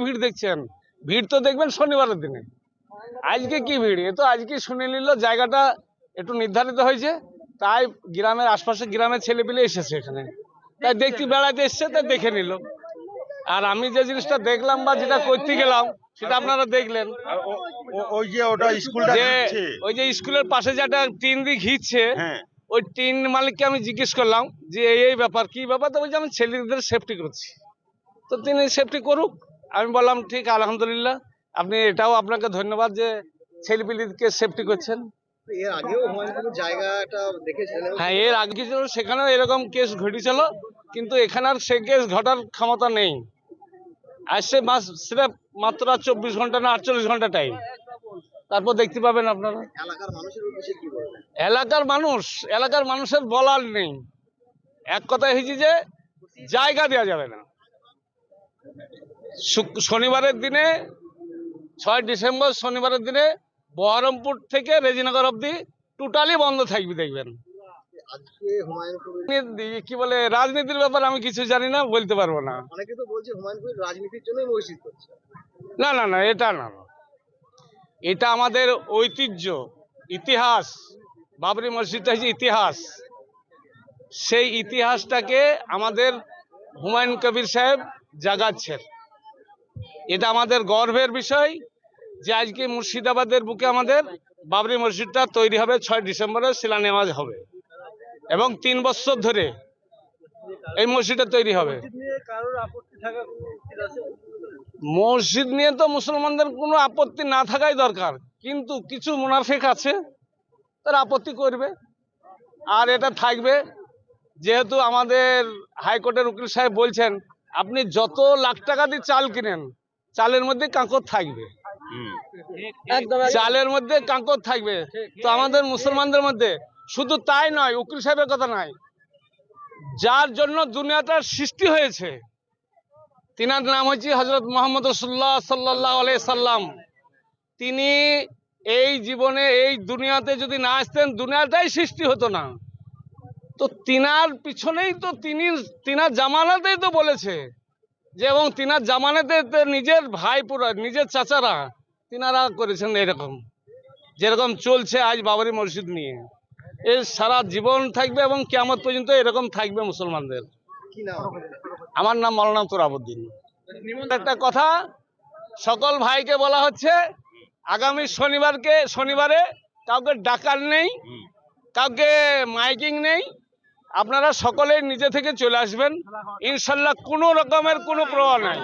ভিড় দেখছেন, ভিড় তো দেখবেন শনিবারের দিনে। আজকে কি ভিড়, এ তো আজকে শুনে নিল জায়গাটা একটু নির্ধারিত হয়েছে, তাই গ্রামের আশপাশে গ্রামের ছেলেপিলে এসেছে এখানে, তাই দেখতে বেড়াতে এসছে, তাই দেখে নিল। আর আমি যে জিনিসটা দেখলাম বা যেটা করতে গেলাম সেটা আপনারা দেখলেন, ওই যে ওটা স্কুলটা যে দিচ্ছে। ওই যে স্কুলের পাশে যেটা টিন দিয়ে ঘিরছে, হ্যাঁ, ওই টিন মালিককে আমি জিজ্ঞেস করলাম যে এই ব্যাপার, কি ব্যাপার, তো বলছে আমি ছেলেদের সেফটি করছি, তো তিনি সেফটি করুক। আমি বললাম ঠিক, আলহামদুলিল্লাহ, আপনি এটাও আপনাকে ধন্যবাদ যে ছেলেপিলিকে সেফটি করছেন। এর আগেও হুমায়ুনপুরের জায়গাটা দেখেছিলেন? হ্যাঁ, এর আগে কিছু সেখানেও এরকম কেস ঘটেছিল, কিন্তু এখানে আর সে কেস ঘটার ক্ষমতা নেই। আসছে সির্ফ মাত্র 24 ঘন্টা না 48 ঘন্টা টাইম, তারপর দেখতে পাবেন আপনারা। এলাকার মানুষের উদ্দেশ্যে কি বলবেন? এলাকার মানুষের বলার নেই, এক কথায় হয়েছে যে জায়গা দেওয়া যাবে না। শনিবারের দিনে 6 ডিসেম্বর শনিবারের দিনে বহরমপুর থেকে রেজিনগর অব্দি টোটালি বন্ধ থাকবে, দেখবেন। আজকে হুমায়ুনপুর, কি বলে, রাজনীতির ব্যাপার আমি কিছু জানি না, বলতে পারবো না। অনেকে তো বলছে হুমায়ুনপুর রাজনীতির জন্যই মসজিদ করছে। না না না, এটা না, এটা আমাদের ঐতিহ্য, ইতিহাস। বাবরি মসজিদটা হচ্ছে ইতিহাস, সেই ইতিহাসটাকে আমাদের হুমায়ুন কবির সাহেব জাগাচ্ছেন। এটা আমাদের গর্বের বিষয় যে আজকে মুর্শিদাবাদের বুকে আমাদের বাবরি মসজিদটা তৈরি হবে, 6 ডিসেম্বরে শিলান্যাস হবে, এবং 3 বছর ধরে এই মসজিদটা তৈরি হবে। মসজিদ নিয়ে তো মুসলমানদের কোনো আপত্তি না থাকাই দরকার, কিন্তু কিছু মুনাফিক আছে, তারা আপত্তি করবে, আর এটা থাকবে। যেহেতু আমাদের হাইকোর্টের উকিল সাহেব বলছেন, আপনি যত লাখ টাকা দিয়ে চাল কিনেন, চালের মধ্যে কাঁকর থাকবে, চালের মধ্যে কাঁকর থাকবে। তো আমাদের মুসলমানদের মধ্যে শুধু তাই নয়, উকিল সাহেবের কথা নয়, যার জন্য দুনিয়াটার সৃষ্টি হয়েছে, তিনার নাম হচ্ছে হযরত মুহাম্মদ রাসূলুল্লাহ সাল্লাল্লাহু আলাইহি সাল্লাম। তিনি এই জীবনে এই দুনিয়াতে যদি না আসতেন, দুনিয়াটাই সৃষ্টি হতো না। তো তিনার পিছনেই তো তিনার জামানাতেই তো বলেছে যে, এবং তিনার জামানাতে নিজের ভাইপুরা, নিজের চাচারা তিনারা করেছেন এরকম, যেরকম চলছে আজ বাবরি মসজিদ নিয়ে। এর সারা জীবন থাকবে এবং কিয়ামত পর্যন্ত এরকম থাকবে মুসলমানদের। কি নাম? আমার নাম মাওলানা তুরাবউদ্দিন। একটা কথা সকল ভাইকে বলা হচ্ছে, আগামী শনিবারে কাউকে ডাকার নেই, কাউকে মাইকিং নেই, আপনারা সকলে নিজে থেকে চলে আসবেন, ইনশাল্লাহ কোনো রকমের কোনো প্রভাব নাই।